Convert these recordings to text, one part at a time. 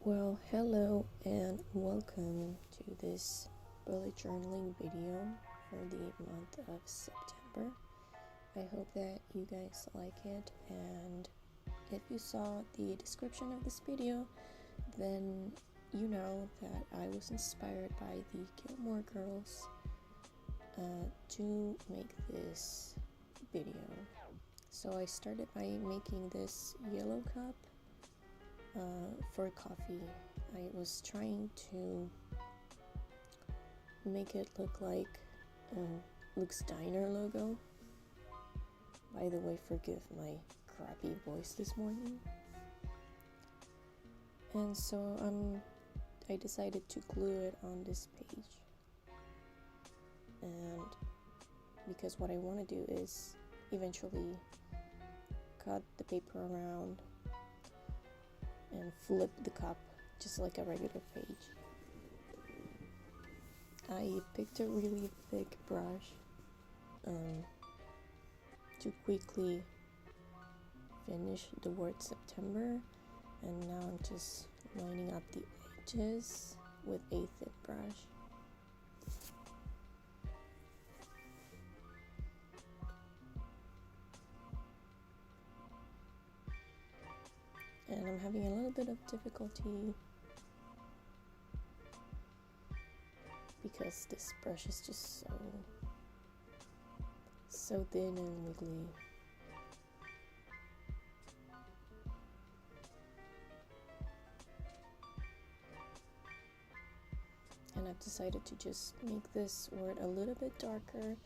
Well, hello and welcome to this bullet journaling video for the month of September. I hope that you guys like it, and if you saw the description of this video, then you know that I was inspired by the Gilmore Girls to make this video. So I started by making this yellow cup for coffee. I was trying to make it look like Luke's Diner logo. By the way, forgive my crappy voice this morning. And so I decided to glue it on this page. And because what I want to do is eventually cut the paper around and flip the cup just like a regular page. I picked a really thick brush to quickly finish the word September, and now I'm just lining up the edges with a thick brush. And I'm having a little bit of difficulty because this brush is just so thin and wiggly. And I've decided to just make this word a little bit darker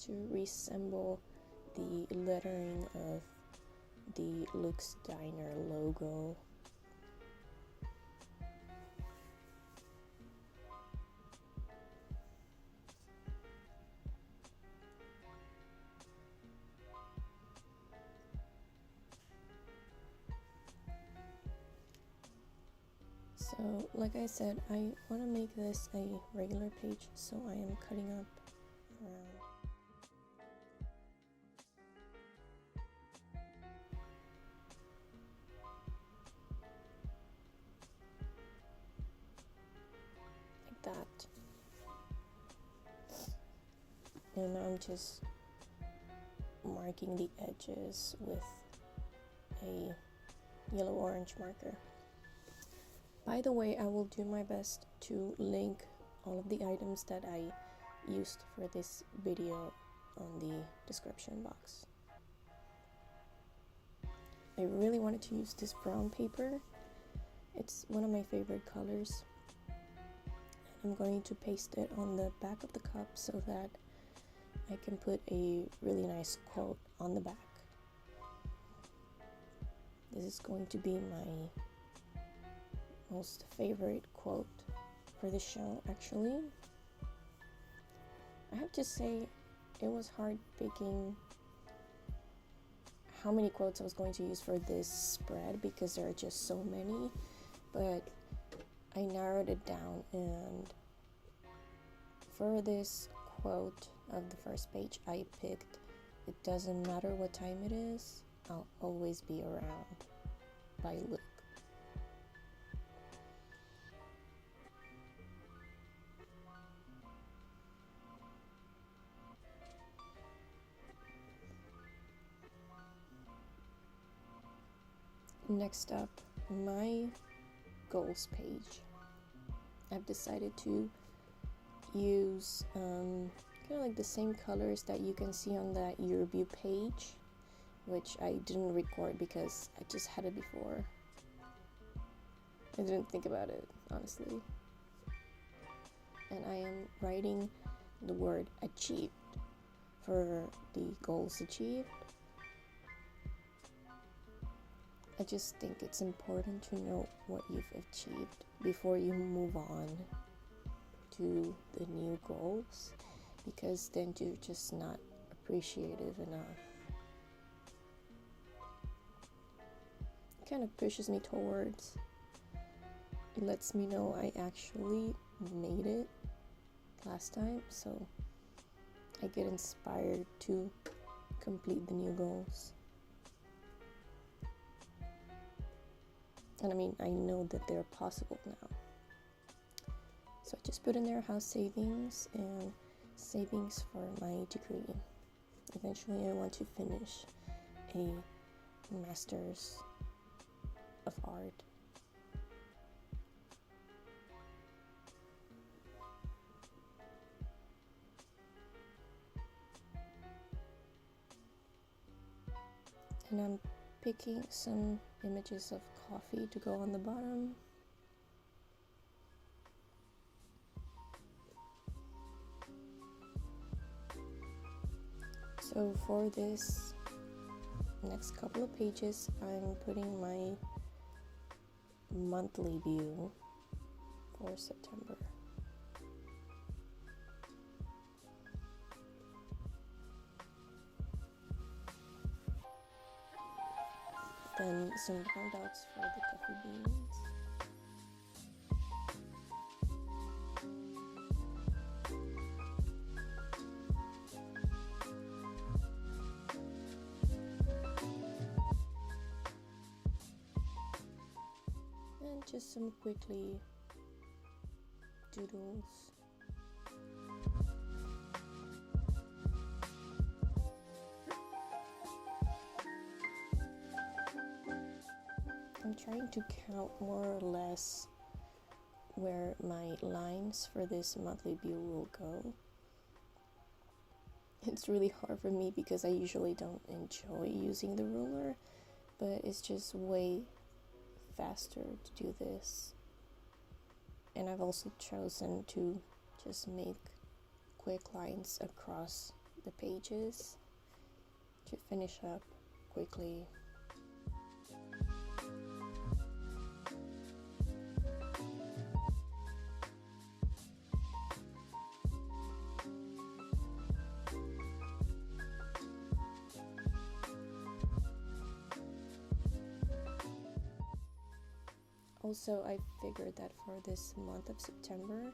to resemble the lettering of the Luke's Diner logo. So, like I said, I want to make this a regular page, so I am cutting up around. That, and I'm just marking the edges with a yellow orange marker. By the way, I will do my best to link all of the items that I used for this video on the description box. I really wanted to use this brown paper. It's one of my favorite colors. I'm going to paste it on the back of the cup so that I can put a really nice quote on the back. This is going to be my most favorite quote for the show, actually. I have to say, it was hard picking how many quotes I was going to use for this spread because there are just so many, but I narrowed it down, and for this quote of the first page, I picked, "It doesn't matter what time it is, I'll always be around," by Luke. Next up, my goals page. I've decided to use kind of like the same colors that you can see on that year review page, which I didn't record because I just had it before. I didn't think about it, honestly. And I am writing the word achieved for the goals achieved. I just think it's important to know what you've achieved before you move on to the new goals, because then you're just not appreciative enough. It kind of pushes me towards, it lets me know I actually made it last time, so I get inspired to complete the new goals. And I mean, I know that they're possible now. So I just put in there house savings and savings for my degree. Eventually I want to finish a master's of art. And I'm picking some images of coffee to go on the bottom. So for this next couple of pages, I'm putting my monthly view for September. Then some brown dots for the coffee beans. And just some quickly doodles. I'm trying to count more or less where my lines for this monthly view will go. It's really hard for me because I usually don't enjoy using the ruler, but it's just way faster to do this. And I've also chosen to just make quick lines across the pages to finish up quickly. Also, I figured that for this month of September,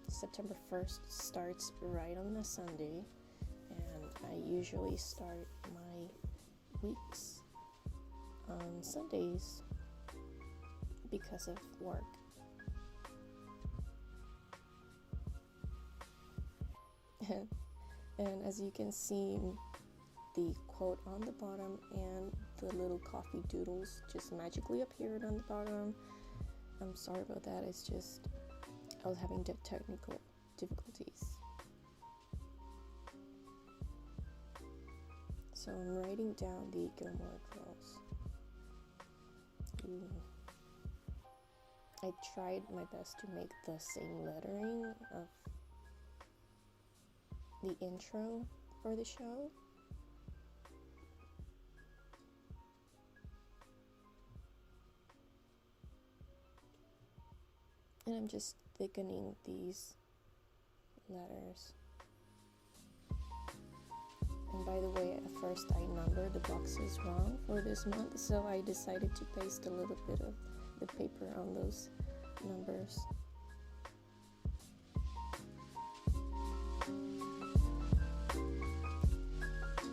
September 1st starts right on a Sunday, and I usually start my weeks on Sundays because of work. And as you can see, the quote on the bottom and the little coffee doodles just magically appeared on the bottom. I'm sorry about that, it's just I was having technical difficulties. So I'm writing down the Gilmore Girls. I tried my best to make the same lettering of the intro for the show. And I'm just thickening these letters. And by the way, at first I numbered the boxes wrong for this month, so I decided to paste a little bit of the paper on those numbers.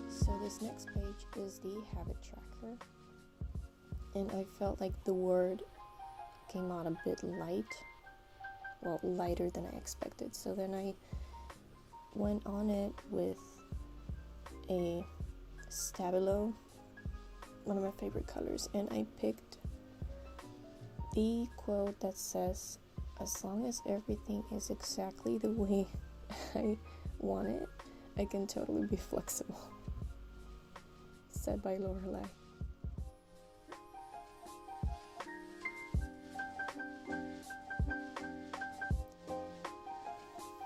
So this next page is the habit tracker, and I felt like the word came out a bit light. Well, lighter than I expected. So then I went on it with a Stabilo, one of my favorite colors, and I picked the quote that says, "As long as everything is exactly the way I want it, I can totally be flexible," said by Lorelai.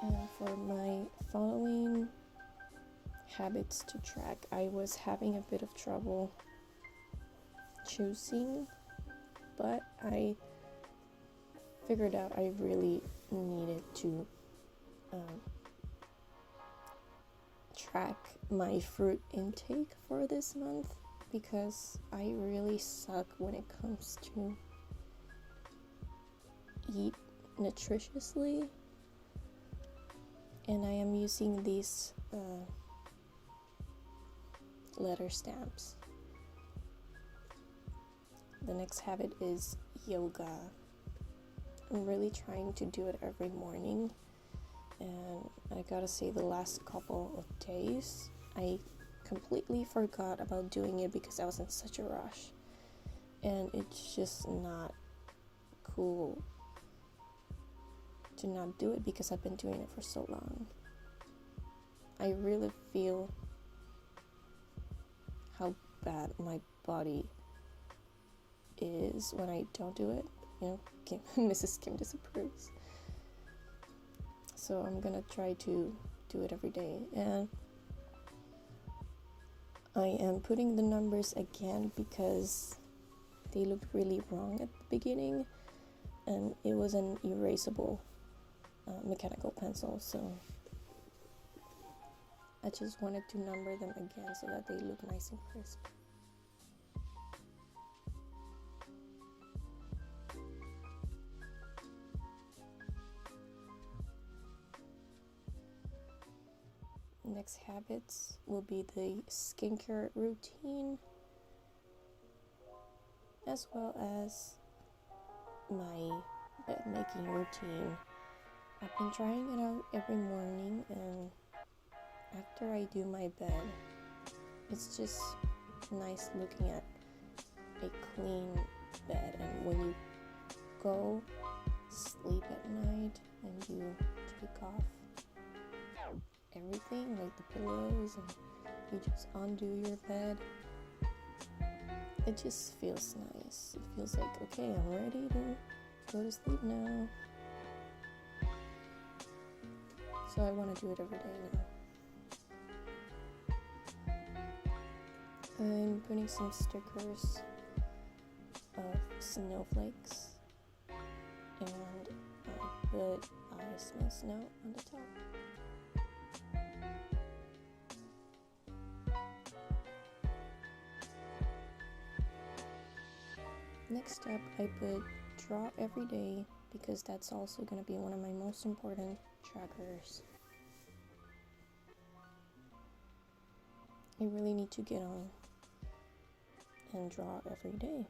And for my following habits to track, I was having a bit of trouble choosing, but I figured out I really needed to track my fruit intake for this month, because I really suck when it comes to eat nutritiously. And I am using these letter stamps. The next habit is yoga. I'm really trying to do it every morning, and I gotta say the last couple of days I completely forgot about doing it because I was in such a rush, and it's just not cool to not do it because I've been doing it for so long. I really feel how bad my body is when I don't do it. Mrs. Kim disapproves. So I'm gonna try to do it every day. And I am putting the numbers again because they looked really wrong at the beginning, and it was an erasable mechanical pencil, so I just wanted to number them again so that they look nice and crisp. Next habits will be the skincare routine, as well as my bed making routine. I've been trying it out every morning, and after I do my bed, it's just nice looking at a clean bed. And when you go sleep at night and you take off everything, like the pillows, and you just undo your bed, it just feels nice. It feels like, okay, I'm ready to go to sleep now. So I want to do it every day now. I'm putting some stickers of snowflakes, and I put I smell snow on the top. Next up, I put draw every day because that's also going to be one of my most important trackers. I really need to get on and draw every day.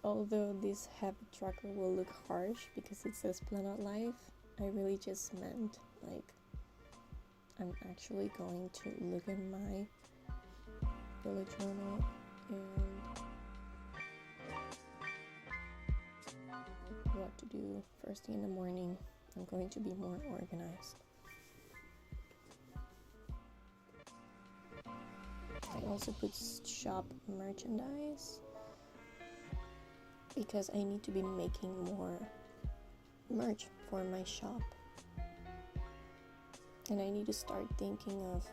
Although this habit tracker will look harsh because it says plan out life, I really just meant like I'm actually going to look in my bullet journal and what to do first thing in the morning. I'm going to be more organized. I also put shop merchandise because I need to be making more merch for my shop. And I need to start thinking of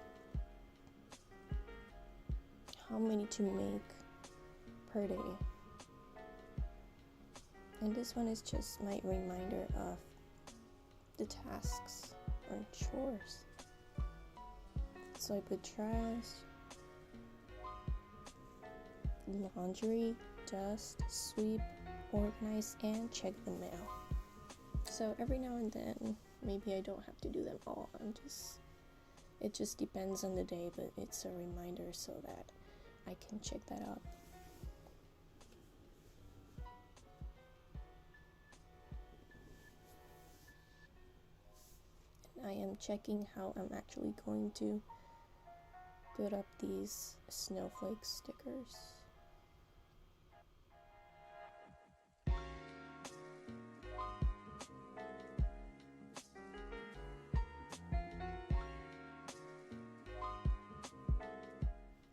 how many to make per day. And this one is just my reminder of the tasks or chores. So I put trash, laundry, dust, sweep, organize, and check the mail. So every now and then, maybe I don't have to do them all. It just depends on the day, but it's a reminder so that I can check that out. And I am checking how I'm actually going to put up these snowflake stickers.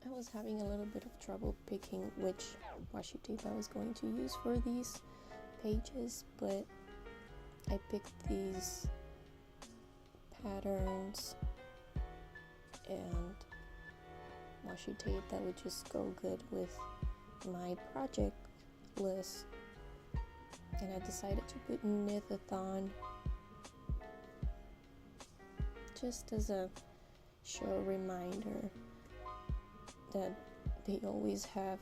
I was having a little bit of trouble picking which washi tape I was going to use for these pages, but I picked these patterns and washi tape that would just go good with my project list, and I decided to put knit-a-thon just as a show reminder that they always have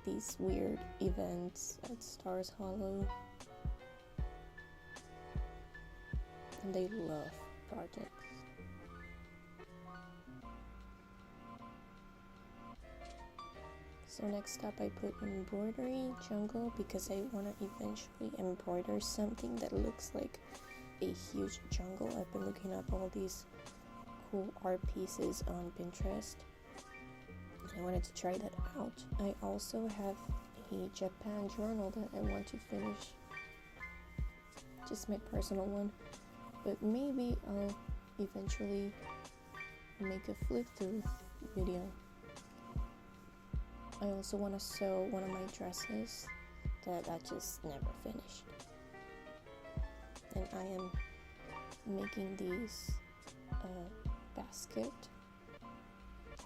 these weird events at Stars Hollow, and they love projects. So next up I put embroidery jungle because I want to eventually embroider something that looks like a huge jungle. I've been looking up all these cool art pieces on Pinterest. I wanted to try that out. I also have a Japan journal that I want to finish. Just my personal one. But maybe I'll eventually make a flip through video. I also want to sew one of my dresses that I just never finished. And I am making these basket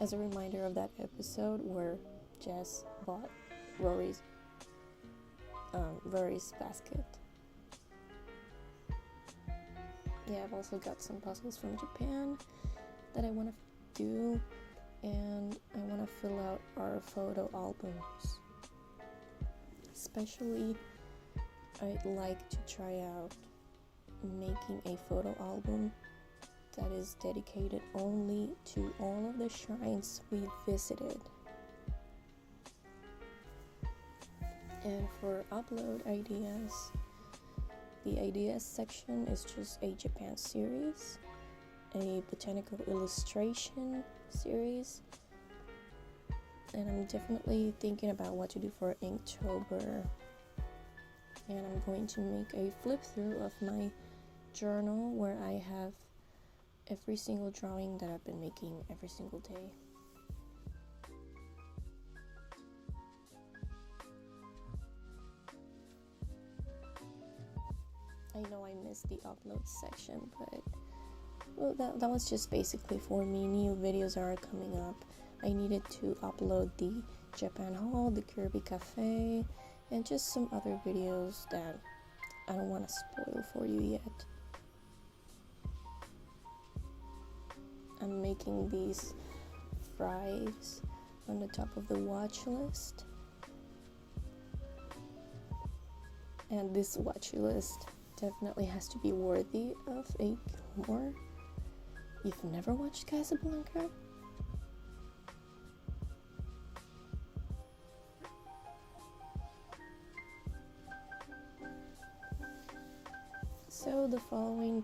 as a reminder of that episode where Jess bought Rory's basket. Yeah, I've also got some puzzles from Japan that I want to do, and I want to fill out our photo albums. Especially, I'd like to try out making a photo album that is dedicated only to all of the shrines we visited. And for upload ideas, the ideas section is just a Japan series, a botanical illustration series, and I'm definitely thinking about what to do for Inktober. And I'm going to make a flip through of my journal where I have every single drawing that I've been making every single day. I know I missed the upload section, but well, that was just basically for me. New videos are coming up. I needed to upload the Japan haul, the Kirby Cafe, and just some other videos that I don't want to spoil for you yet. I'm making these fries on the top of the watch list. And this watch list definitely has to be worthy of a Gilmore. You've never watched Casablanca? So the following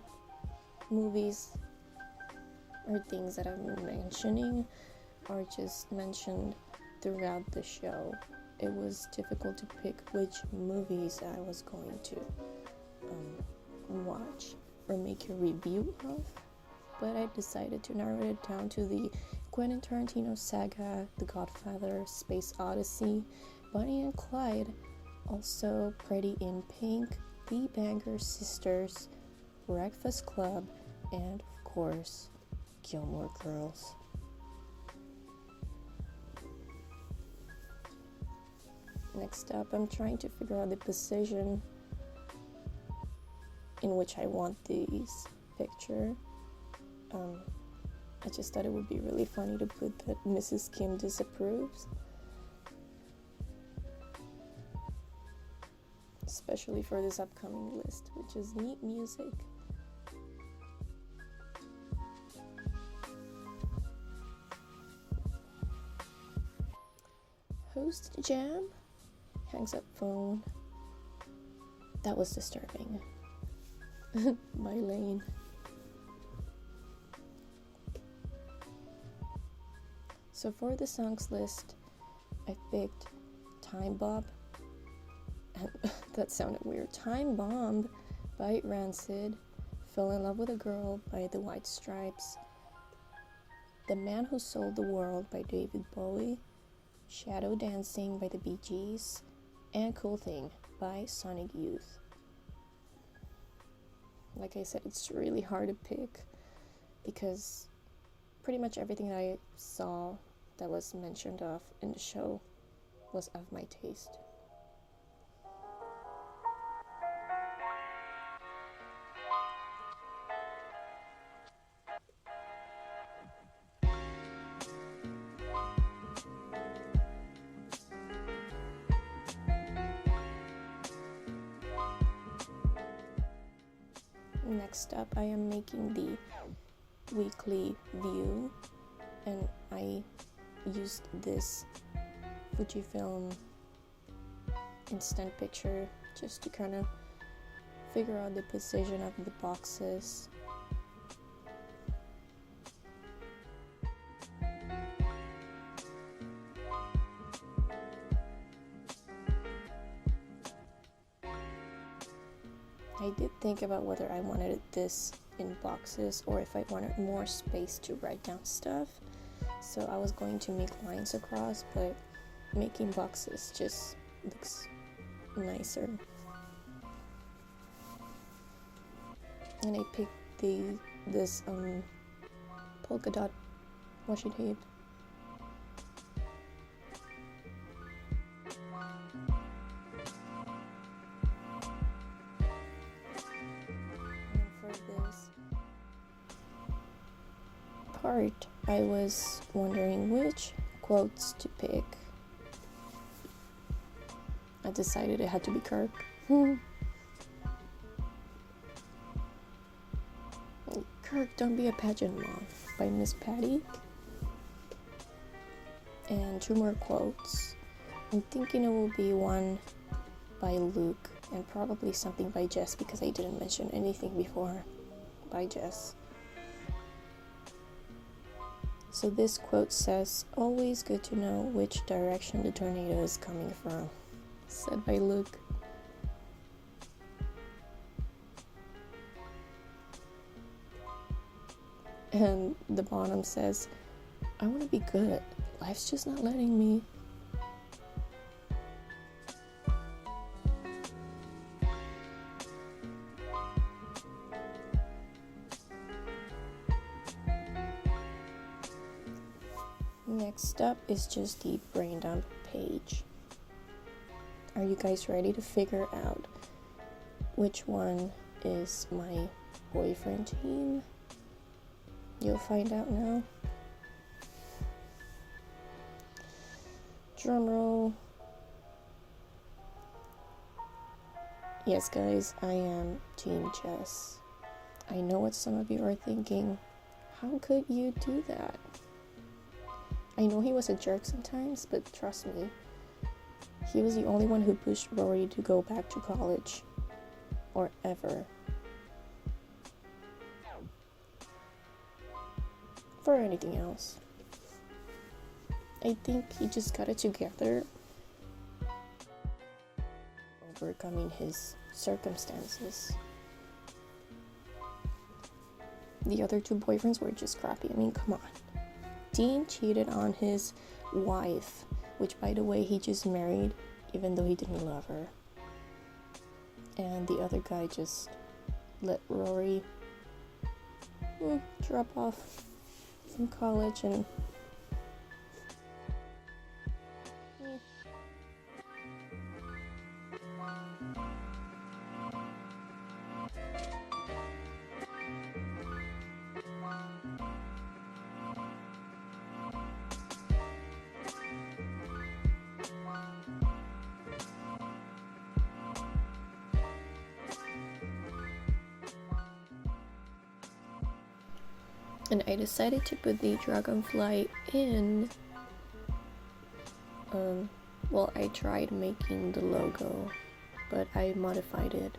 movies or things that I'm mentioning are just mentioned throughout the show. It was difficult to pick which movies I was going to watch or make a review of, but I decided to narrow it down to the Quentin Tarantino saga, The Godfather, Space Odyssey, Bonnie and Clyde, also Pretty in Pink, The Banger Sisters, Breakfast Club, and of course, Gilmore Girls. Next up, I'm trying to figure out the position in which I want these picture. I just thought it would be really funny to put that Mrs. Kim disapproves. Especially for this upcoming list, which is neat music. Host Jam hangs up phone. That was disturbing. My lane. So for the songs list, I picked Time Bomb. And that sounded weird. Time Bomb by Rancid, Fell in Love with a Girl by the White Stripes, The Man Who Sold the World by David Bowie, Shadow Dancing by the Bee Gees, and Cool Thing by Sonic Youth. Like I said, it's really hard to pick because pretty much everything that I saw that was mentioned of in the show was of my taste. Next up, I am making the weekly view, and I used this Fujifilm instant picture just to kind of figure out the position of the boxes. I did think about whether I wanted this in boxes or if I wanted more space to write down stuff. So I was going to make lines across, but making boxes just looks nicer. And I picked this polka dot washi tape. Part, I was wondering which quotes to pick. I decided it had to be Kirk. Kirk, Don't Be a Pageant Mom by Miss Patty. And 2 more quotes. I'm thinking it will be one by Luke and probably something by Jess because I didn't mention anything before by Jess. So this quote says, "Always good to know which direction the tornado is coming from," said by Luke. And the bottom says, "I want to be good. Life's just not letting me." Next up is just the brain dump page. Are you guys ready to figure out which one is my boyfriend team? You'll find out now. Drum roll. Yes, guys, I am Team Jess. I know what some of you are thinking. How could you do that? I know he was a jerk sometimes, but trust me, he was the only one who pushed Rory to go back to college. Or ever. For anything else. I think he just got it together, overcoming his circumstances. The other 2 boyfriends were just crappy. I mean, come on. Dean cheated on his wife, which, by the way, he just married, even though he didn't love her. And the other guy just let Rory drop off from college and and I decided to put the dragonfly in. I tried making the logo, but I modified it.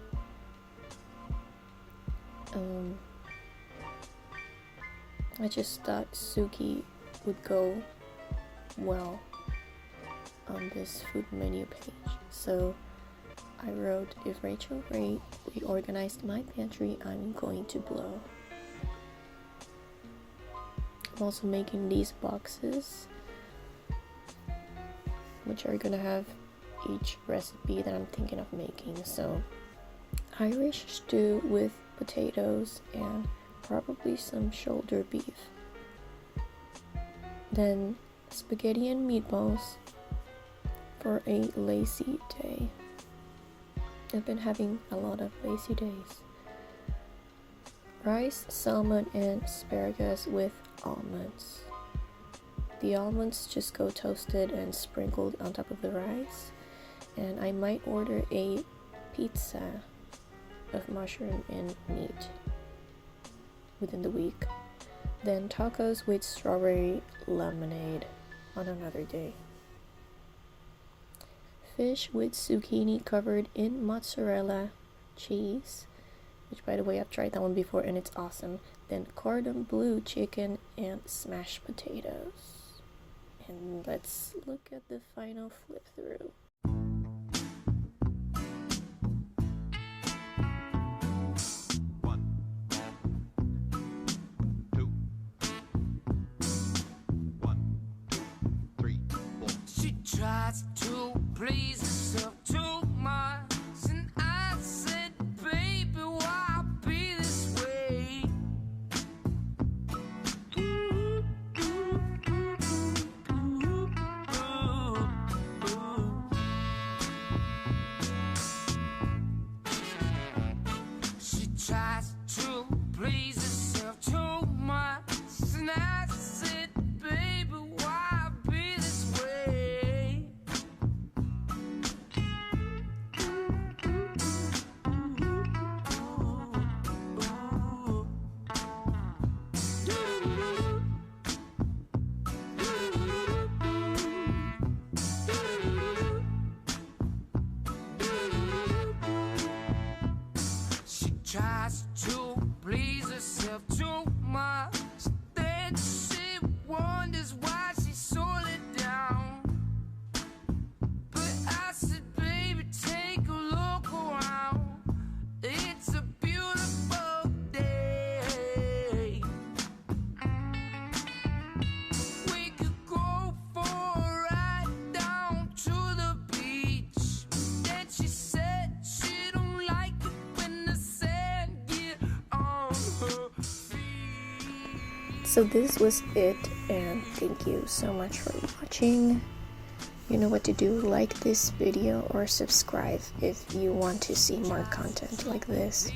I just thought Suki would go well on this food menu page. So I wrote, "If Rachel Ray reorganized my pantry, I'm going to blow." I'm also making these boxes, which are gonna have each recipe that I'm thinking of making. So Irish stew with potatoes and probably some shoulder beef. Then spaghetti and meatballs for a lazy day. I've been having a lot of lazy days. Rice, salmon, and asparagus with almonds. The almonds just go toasted and sprinkled on top of the rice. And I might order a pizza of mushroom and meat within the week. Then tacos with strawberry lemonade on another day. Fish with zucchini covered in mozzarella cheese, which by the way I've tried that one before and it's awesome. Then cordon bleu chicken and smashed potatoes. And let's look at the final flip through. Tries to please herself too much, and I said, baby, why be this way? She tries to please herself too much, and I said, baby, why be this way? She tries to please herself too much, then she wonders why she sold it down. But I said, baby, take a look around. It's a beautiful day. We could go for a ride down to the beach. Then she said she don't like it when the sand get on her feet. So this was it, and thank you so much for watching. You know what to do. Like this video or subscribe if you want to see more content like this.